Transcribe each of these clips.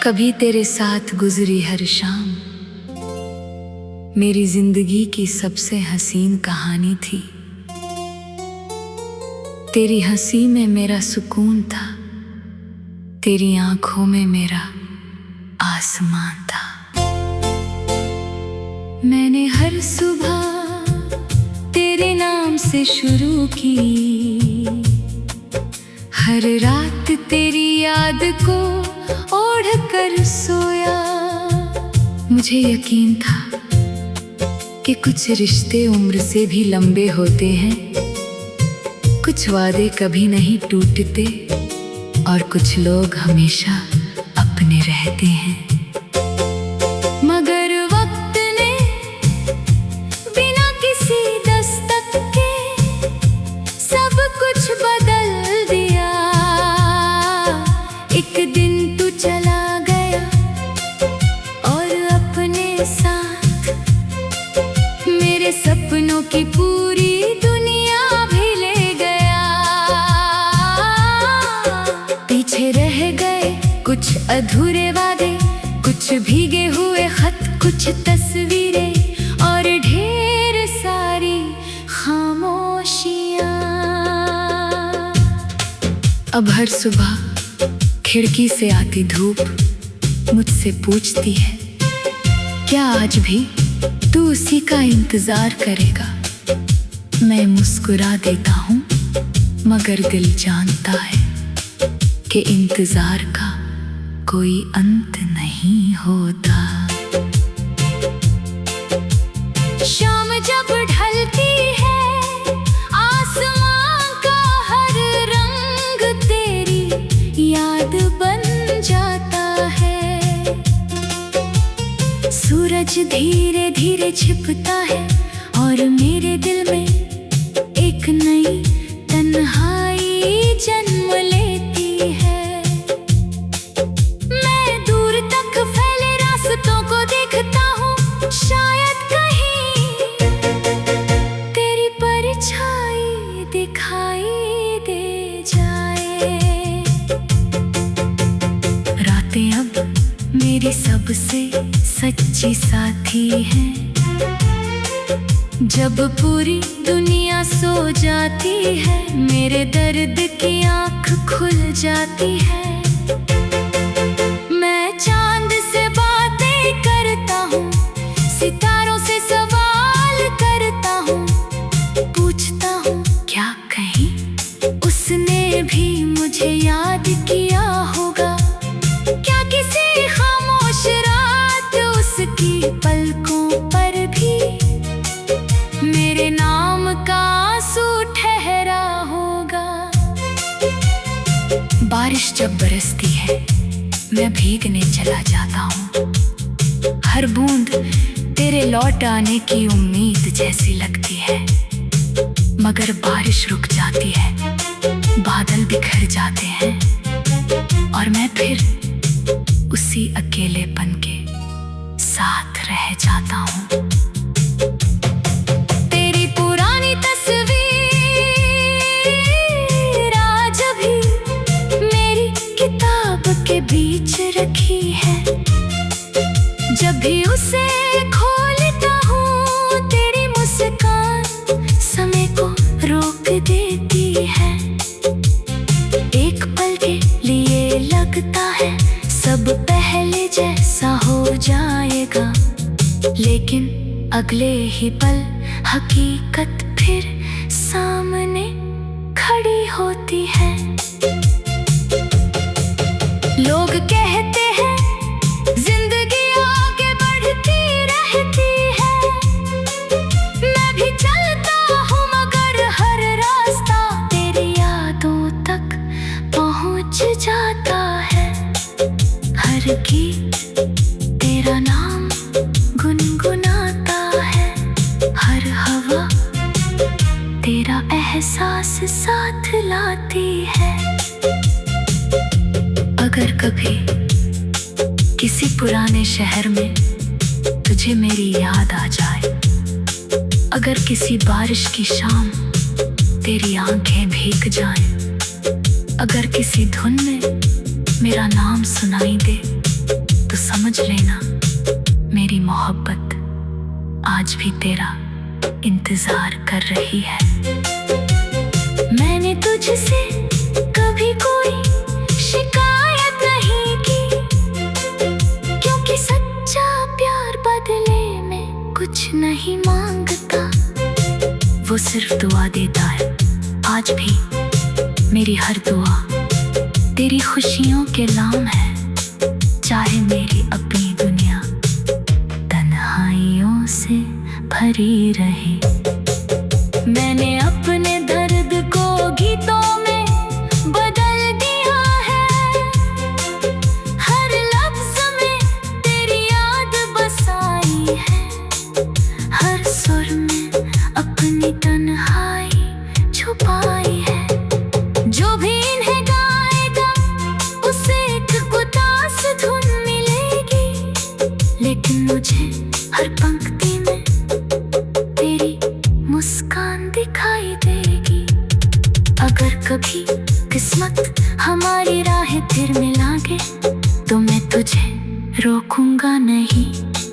कभी तेरे साथ गुजरी हर शाम मेरी जिंदगी की सबसे हसीन कहानी थी। तेरी हंसी में मेरा सुकून था, तेरी आंखों में मेरा आसमान था। मैंने हर सुबह तेरे नाम से शुरू की, हर रात तेरी याद को ओढ़ कर सोया। मुझे यकीन था कि कुछ रिश्ते उम्र से भी लंबे होते हैं, कुछ वादे कभी नहीं टूटते और कुछ लोग हमेशा अपने रहते हैं। मगर वक्त ने बिना किसी दस्तक के सब कुछ बदल दिया। एक दिन तू चला गया और अपने साथ मेरे सपनों की पूरी दुनिया भी ले गया। पीछे रह गए कुछ अधूरे वादे, कुछ भीगे हुए खत, कुछ तस्वीरें और ढेर सारी खामोशियां। अब हर सुबह खिड़की से आती धूप मुझसे पूछती है, क्या आज भी तू उसी का इंतजार करेगा? मैं मुस्कुरा देता हूँ, मगर दिल जानता है कि इंतजार का कोई अंत नहीं होता। शाम जब ढलती है, आसमां का हर रंग तेरी याद बन जाता है। सूरज धीरे धीरे छिपता है और मेरे दिल में एक नई तन्हाई जन्म लेती है। मैं दूर तक फैले रास्तों को देखता हूँ, शायद कहीं तेरी परछाई दिखाई दे जाए। रातें अब मेरी सबसे सच्ची साथी हैं। जब पूरी दुनिया सो जाती है, मेरे दर्द की आँख खुल जाती है। मैं चांद से बातें करता हूँ, सितारों से सवाल करता हूँ, पूछता हूँ क्या कहीं उसने भी मुझे याद किया होगा? क्या किसी खामोश रात उसकी पलकों पर भी मेरे नाम का आंसू ठहरा होगा? बारिश जब बरसती है, मैं भीगने चला जाता हूँ। हर बूंद तेरे लौट आने की उम्मीद जैसी लगती है, मगर बारिश रुक जाती है, बादल बिखर जाते हैं और मैं फिर उसी अकेलेपन के साथ रह जाता हूँ। तेरी पुरानी तस्वीर आज भी मेरी किताब के बीच रखी है। जब भी उसे खोलता हूँ, तेरी मुस्कान समय को रोक देती है। एक पल के लिए लगता है सब पहले जैसा हो जाएगा, लेकिन अगले ही पल हकीकत फिर सामने खड़ी होती है। लोग कहते हैं जिंदगी आगे बढ़ती रहती है। मैं भी चलता हूँ, मगर हर रास्ता तेरी यादों तक पहुँच जाता है। हर गीत तेरा नाम गुनगुनाता है, हर हवा तेरा एहसास साथ लाती है। अगर कभी किसी पुराने शहर में तुझे मेरी याद आ जाए, अगर किसी बारिश की शाम तेरी आंखें भीग जाएं, अगर किसी धुन में मेरा नाम सुनाई दे, समझ लेना मेरी मोहब्बत आज भी तेरा इंतजार कर रही है। मैंने तुझसे कभी कोई शिकायत नहीं की, क्योंकि सच्चा प्यार बदले में कुछ नहीं मांगता, वो सिर्फ दुआ देता है। आज भी मेरी हर दुआ तेरी खुशियों के नाम है, चाहे मेरी अपनी दुनिया तन्हाइयों से भरी रहे। मैंने अपने दर्द को गीतों में बदल दिया है, हर लफ्ज में तेरी याद बसाई है, हर सुर में अपनी तन्हाई छुपाई है। जो भी इन्हें गाएगा उसे एक उदास धुन मिलेगी, लेकिन मुझे हर पंक्ति में तेरी मुस्कान दिखाई देगी। अगर कभी किस्मत हमारी राहें फिर मिलागे तो मैं तुझे रोकूंगा नहीं,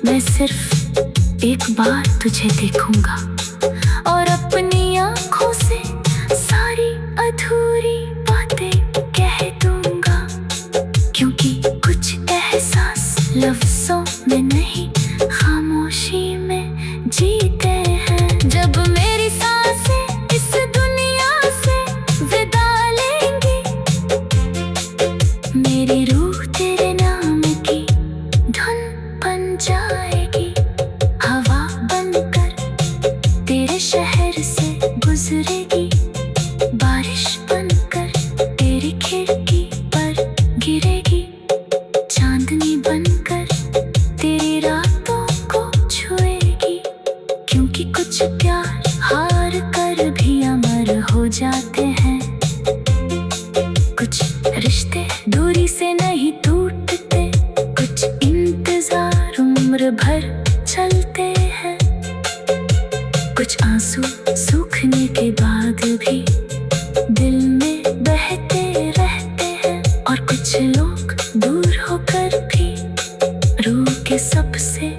मैं सिर्फ एक बार तुझे देखूंगा और अपनी आंखों से सारी अधूरी बातें कह दूंगा, क्योंकि कुछ एहसास लफ्जों में नहीं खामोशी में जीते हैं। जब मेरी सांसें इस दुनिया से विदा लेंगी, मेरी रूह तेरे नाम की धुन बन जाएगी, हवा बनकर तेरे शहर से गुजरेगी, बारिश बनकर तेरी खिड़की पर गिरेगी, चांदनी बनकर तेरी रातों को छुएगी, क्योंकि कुछ प्यार हार कर भी अमर हो जाते हैं, कुछ रिश्ते दूरी से नहीं टूटते, कुछ इंतजार उम्र भर चलते हैं, कुछ आंसू सूखने के बाद भी दिल में बहते रहते हैं, और कुछ लोग दूर होकर भी रूह के सबसे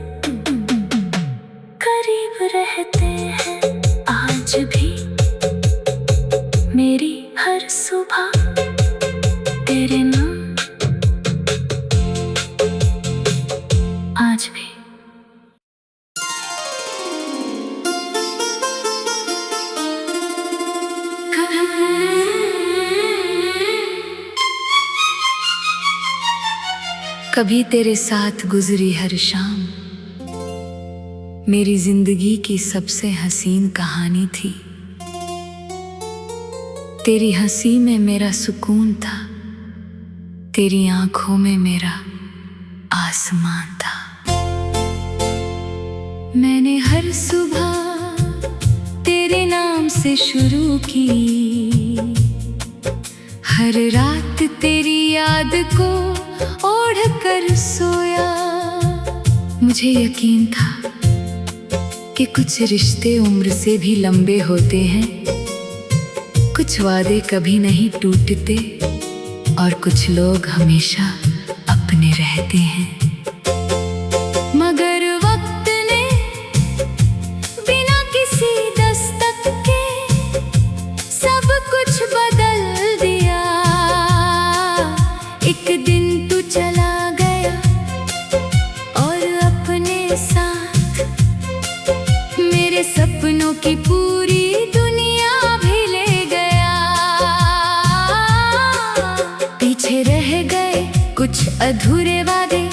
करीब रहते हैं। आज भी मेरी हर सुबह तेरे नाम, आज भी। कभी तेरे साथ गुजरी हर शाम मेरी जिंदगी की सबसे हसीन कहानी थी। तेरी हंसी में मेरा सुकून था, तेरी आंखों में मेरा आसमान था। मैंने हर सुबह तेरे नाम से शुरू की, हर रात तेरी याद को ओढ़ कर सोया। मुझे यकीन था कि कुछ रिश्ते उम्र से भी लंबे होते हैं, कुछ वादे कभी नहीं टूटते और कुछ लोग हमेशा अपने रहते हैं। मगर वक्त ने बिना किसी दस्तक के सब कुछ बदल दिया। एक दिन तू चला गया और अपने साथ मेरे सपनों की पूरी दुनिया भी ले गया। पीछे रह गए कुछ अधूरे वादे,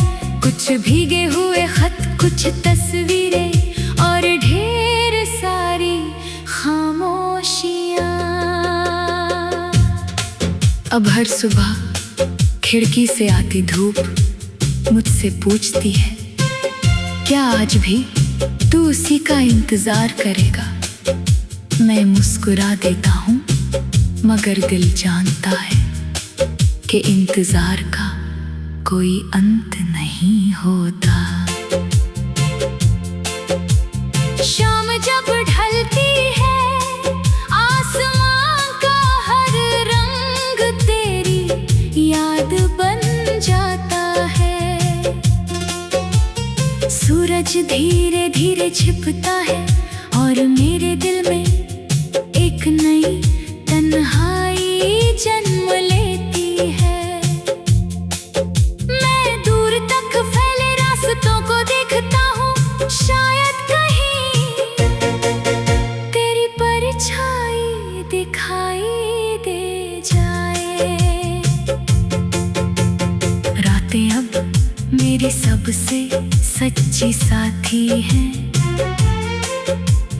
कुछ भीगे हुए खत, कुछ तस्वीरें और ढेर सारी खामोशियां। अब हर सुबह खिड़की से आती धूप मुझसे पूछती है, क्या आज भी तू उसी का इंतजार करेगा? मैं मुस्कुरा देता हूँ, मगर दिल जानता है कि इंतजार का कोई अंत नहीं होता। शाम जब ढलती है, आसमां का हर रंग तेरी याद बन जाता है। धीरे धीरे छिपता है और मेरे दिल में एक नई तन्हाई जन्म लेती है। मैं दूर तक फैले रास्तों को देखता हूँ, शायद कहीं तेरी परछाई दिखाई दे जाए। रातें अब मेरी सबसे सच्ची साथी है।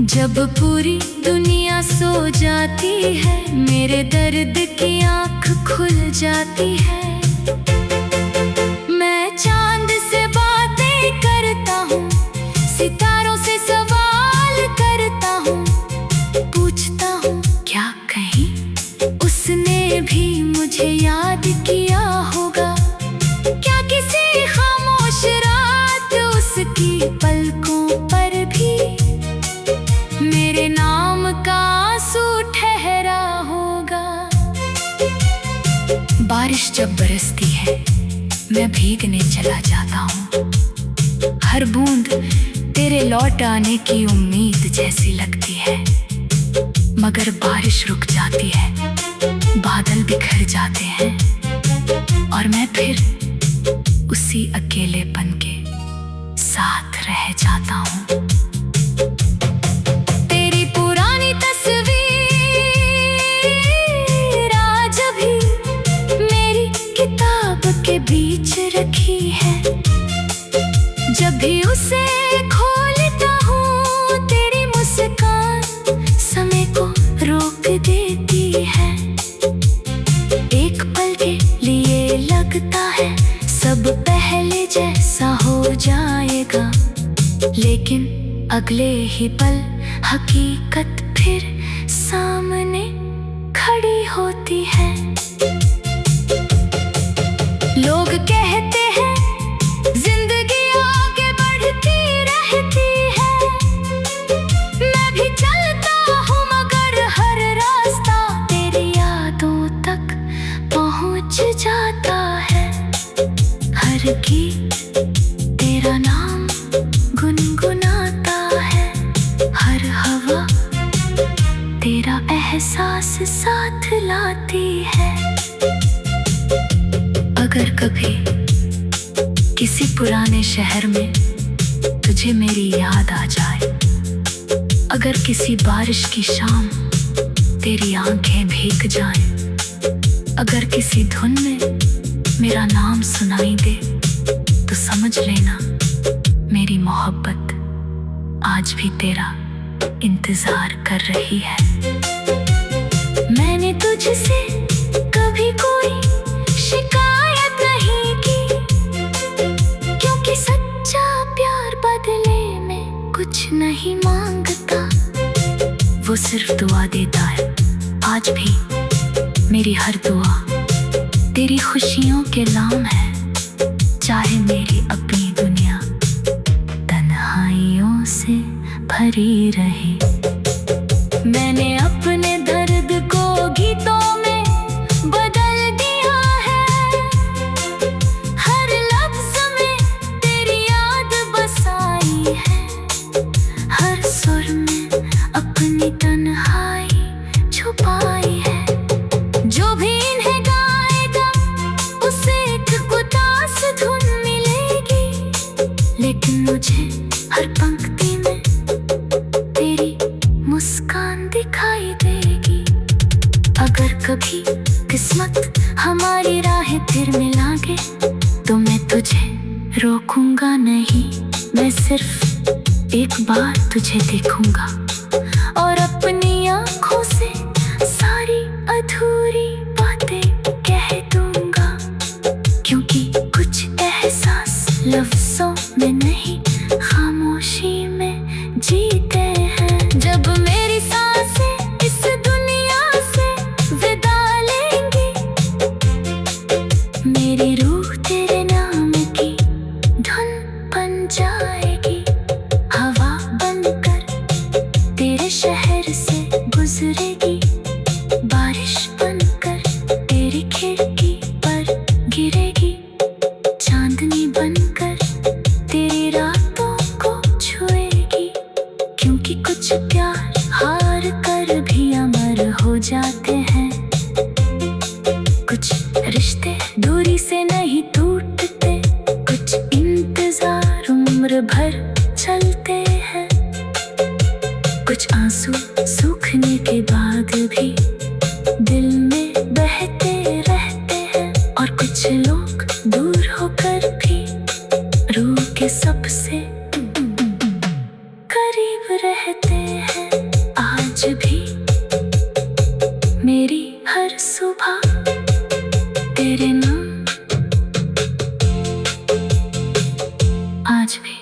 जब पूरी दुनिया सो जाती है, मेरे दर्द की आँख खुल जाती है। मैं चांद से बातें करता हूँ, सितारों से सवाल करता हूँ, पूछता हूँ क्या कहीं उसने भी मुझे याद किया होगा। क्या किसी खामोश रात उसकी पलकों पर भी मेरे नाम का आंसू ठहरा होगा। बारिश जब बरसती है, मैं भीगने चला जाता हूँ। हर बूंद तेरे लौट आने की उम्मीद जैसी लगती है। मगर बारिश रुक जाती है, बादल बिखर जाते हैं और मैं फिर उसी अकेलेपन के साथ रह जाता हूँ। तेरी पुरानी तस्वीर आज भी मेरी किताब के बीच रखी है। जब भी उसे खोलता हूँ, तेरी मुस्कान समय को रोक देती है। एक पल के लिए लगता है सब पहले जैसा हो जाएगा, लेकिन अगले ही पल हकीकत फिर सामने खड़ी होती है। लोग कहते हैं जिंदगी आगे बढ़ती रहती है। मैं भी चलता हूँ, मगर हर रास्ता तेरी यादों तक पहुँच जाता है। हर गीत तेरा नाम गुनगुनाता है, हर हवा तेरा एहसास साथ लाती है। अगर कभी किसी पुराने शहर में तुझे मेरी याद आ जाए, अगर किसी बारिश की शाम तेरी आंखें भीग जाएं, अगर किसी धुन में मेरा नाम सुनाई दे, तो समझ लेना मेरी मोहब्बत आज भी तेरा इंतजार कर रही है। मैंने तुझसे कभी कोई शिकायत नहीं की, क्योंकि सच्चा प्यार बदले में कुछ नहीं मांगता। वो सिर्फ दुआ देता है। आज भी मेरी हर दुआ तेरी खुशियों के नाम है, चाहे मेरी अपनी दुनिया तन्हाइयों से भरी रहे। मैंने अपने दर्द को गीतों में बदल दिया है। हर लफ्ज में तेरी याद बसाई है, हर सुर में अपनी तन्हाई छुपाई है। जो भी इन्हें गाएगा उसे एक उदास धुन मिलेगी, लेकिन मुझे हर पंक्ति में तेरी मुस्कान दिखाई देगी। अगर कभी किस्मत हमारी राहें फिर मिलागे, तो मैं तुझे रोकूंगा नहीं। मैं सिर्फ एक बार तुझे देखूंगा और अपनी आंखों से सारी अधूरी बातें कह दूंगा, क्योंकि कुछ एहसास लफ्जों में नहीं, खामोशी में जीते हैं। जब मेरी सांसें इस दुनिया से विदा लेंगी, मेरी रूह तेरे नाम की धुन बन जाएगी। हवा बनकर तेरे शहर से गुजरेगी, बारिश बनकर तेरी खिड़की पर गिरेगी, चांदनी बनकर प्यार हार कर भी अमर हो जाते हैं। कुछ रिश्ते दूरी से नहीं टूटते, कुछ इंतजार उम्र भर चलते हैं। कुछ आंसू सूखने के बाद भी दिल में बहते रहते हैं, और कुछ लोग दूर होकर भी रूह के सबसे करीब रहते हैं। आज भी मेरी हर सुबह तेरे नाम, आज भी।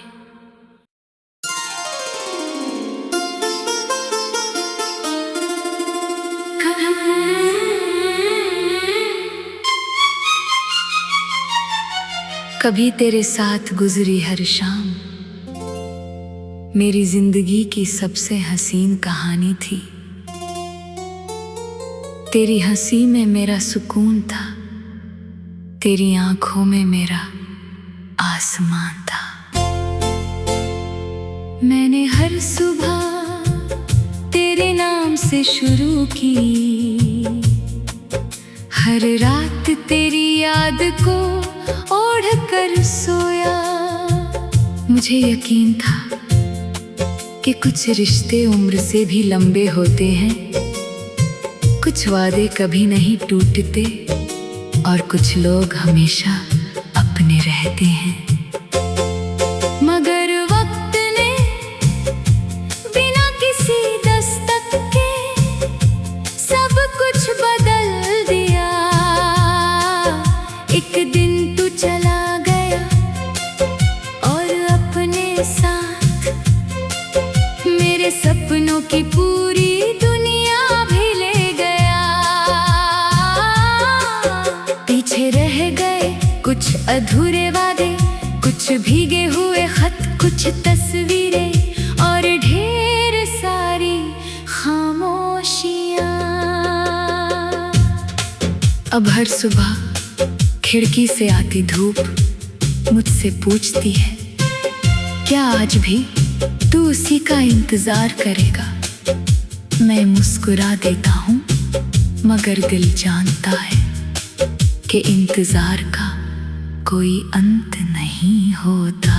कभी तेरे साथ गुजरी हर शाम मेरी जिंदगी की सबसे हसीन कहानी थी। तेरी हंसी में मेरा सुकून था, तेरी आंखों में मेरा आसमान था। मैंने हर सुबह तेरे नाम से शुरू की, हर रात तेरी याद को ओढ़ कर सोया। मुझे यकीन था कि कुछ रिश्ते उम्र से भी लंबे होते हैं, कुछ वादे कभी नहीं टूटते, और कुछ लोग हमेशा अपने रहते हैं। मगर वक्त ने बिना किसी दस्तक के सब कुछ बदल दिया। एक दिन तू चला गया और अपने साथ मेरे सपनों की पूरी दुनिया भी ले गया। पीछे रह गए कुछ अधूरे वादे, कुछ भीगे हुए खत, कुछ तस्वीरें, और ढेर सारी खामोशियां। अब हर सुबह खिड़की से आती धूप मुझसे पूछती है, क्या आज भी तू उसी का इंतजार करेगा? मैं मुस्कुरा देता हूँ, मगर दिल जानता है कि इंतजार का कोई अंत नहीं होता।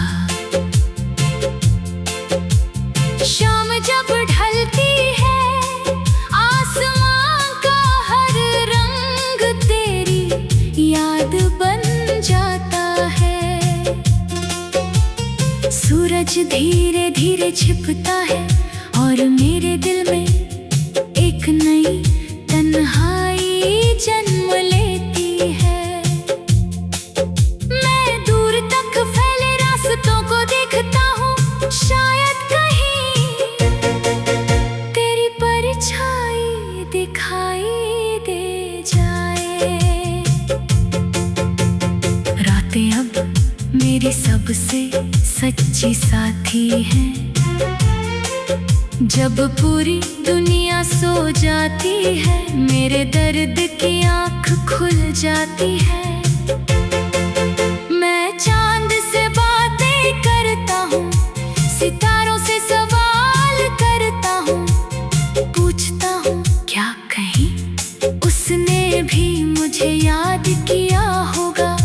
शाम जब ढलती है, आसमां का हर रंग तेरी याद बन जाता है। सूरज धीरे धीरे छिपता है और मेरे दिल में एक नई तन्हाई जन्म लेती है। मैं दूर तक फैले रास्तों को देखता हूँ, शायद कहीं तेरी परछाई दिखाई दे जाए। रातें अब मेरी सबसे सच्ची साथी है। जब पूरी दुनिया सो जाती है, मेरे दर्द की आँख खुल जाती है। मैं चांद से बातें करता हूँ, सितारों से सवाल करता हूँ, पूछता हूँ क्या कहीं उसने भी मुझे याद किया होगा?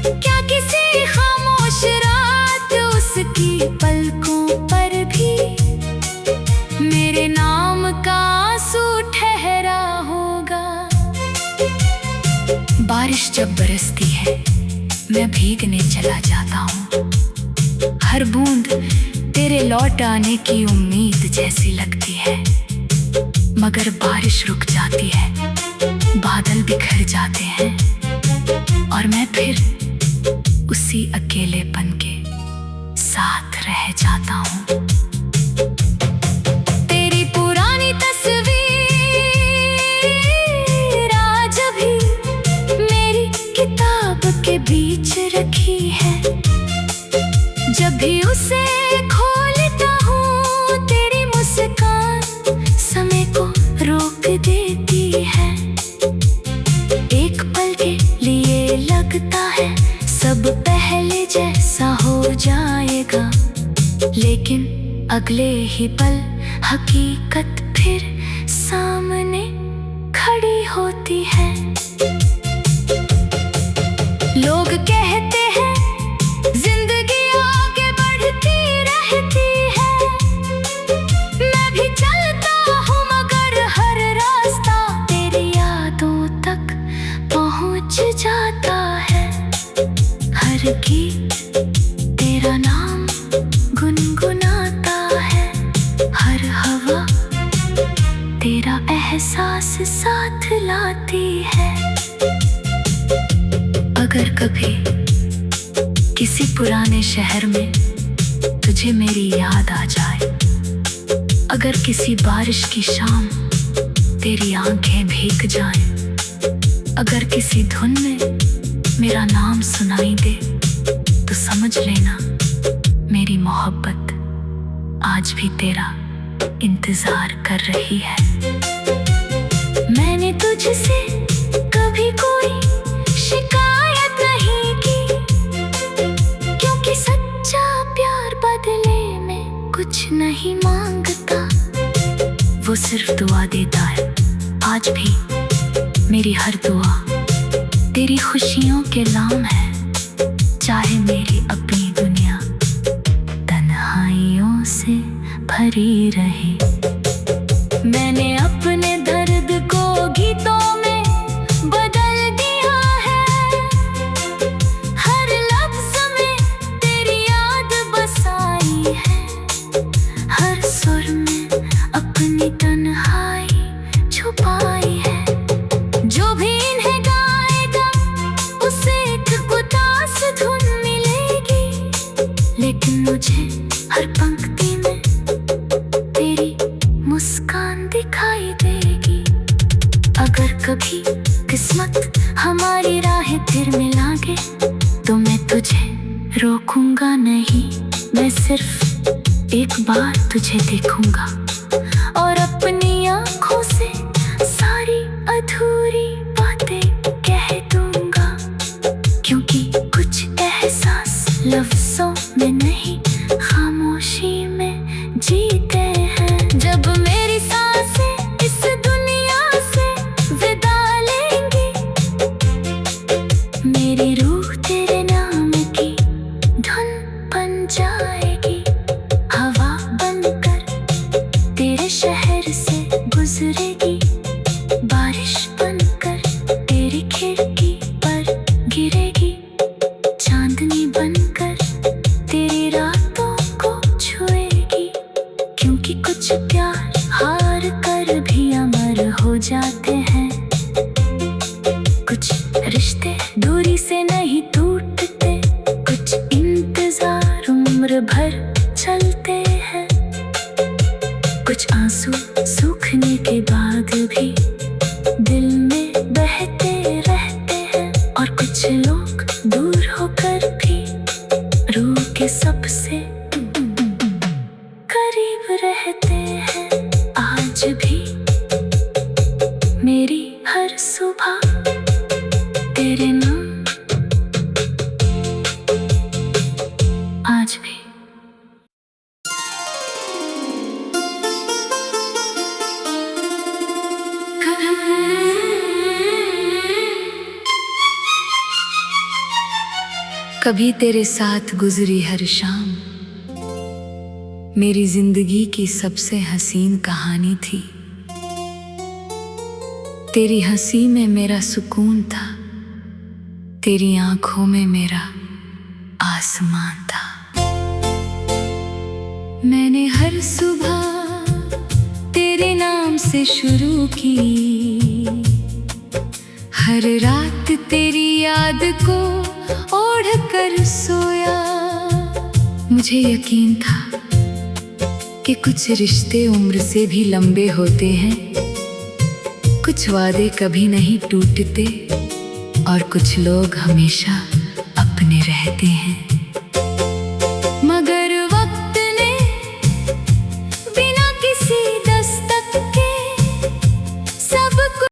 क्या किसी खामोश रात उसकी पलकों पर भी मेरे नाम का आंसू ठहरा होगा? बारिश जब बरसती है, मैं भीगने चला जाता हूँ। हर बूंद तेरे लौट आने की उम्मीद जैसी लगती है, मगर बारिश रुक जाती है, बादल बिखर जाते हैं, और मैं फिर उसी अकेलेपन के साथ रह जाता हूँ। तेरी पुरानी तस्वीर आज भी मेरी किताब के बीच रखी है। जब भी उसे खोलता हूँ, तेरी मुस्कान समय को रोक देती है। एक पल के लिए लगता है सब पहले जैसा हो जाएगा, लेकिन अगले ही पल हकीकत फिर सामने खड़ी होती है। लोग कहते हैं जिंदगी आगे बढ़ती रहती है, मैं भी चलता हूँ मगर हर रास्ता तेरी यादों तक पहुँच जाता है। हर गीत तेरा नाम गुनगुनाता है, हर हवा तेरा एहसास साथ लाती है। अगर कभी किसी पुराने शहर में तुझे मेरी याद आ जाए, अगर किसी बारिश की शाम तेरी आंखें भीग जाएं, अगर किसी धुन में मेरा नाम सुनाई दे, तो समझ लेना मेरी मोहब्बत आज भी तेरा इंतजार कर रही है। मैंने तुझसे कभी कोई शिकायत नहीं की, क्योंकि सच्चा प्यार बदले में कुछ नहीं मांगता, वो सिर्फ दुआ देता है। आज भी मेरी हर दुआ तेरी खुशियों के नाम है, चाहे मेरी अपनी दुनिया तन्हाइयों से भरी रहे। मैंने अपने दर्द को गीतों में बदल दिया है, हर लफ्ज में तेरी याद बसाई है, हर सुर में अपनी तन्हाई छुपाई है। जो भी इन्हें गाएगा उसे एक उदास धुन मिलेगी, लेकिन मुझे हर पंक्ति में तेरी मुस्कान दिखाई देगी। अगर कभी किस्मत हमारी राहें फिर मिलागे, तो मैं तुझे रोकूंगा नहीं, मैं सिर्फ एक बार तुझे देखूंगा और अपनी आंखों से सारी अधूरी बातें कह दूंगा, क्योंकि कुछ एहसास लफ्जों में नहीं खामोशी में जीते हैं। जब मेरी सांसें इस दुनिया से विदा लेंगी, मेरी रूह तेरे नाम की धुन बन जाएगी, हवा बनकर तेरे शहर से गुजरेगी, बारिश बनकर तेरी खिड़की पर गिरेगी, चांदनी बनकर तेरी रातों को छुएगी, क्योंकि कुछ प्यार हार कर भी अमर हो जाते हैं, कुछ रिश्ते दूरी से नहीं टूटते, कुछ इंतजार उम्र भर चलते हैं, कुछ आंसू सूखने के बाद भी दिल में बहते रहते हैं, और कुछ लोग दूर होकर भी रूह के सबसे करीब रहते हैं। आज भी मेरी हर सुबह तेरे नाम, आज भी। कभी तेरे साथ गुजरी हर शाम मेरी जिंदगी की सबसे हसीन कहानी थी। तेरी हंसी में मेरा सुकून था, तेरी आंखों में मेरा आसमान था। मैंने हर सुबह तेरे नाम से शुरू की, हर रात तेरी याद को ओढ़ कर सोया। मुझे यकीन था कि कुछ रिश्ते उम्र से भी लंबे होते हैं, कुछ वादे कभी नहीं टूटते और कुछ लोग हमेशा अपने रहते हैं।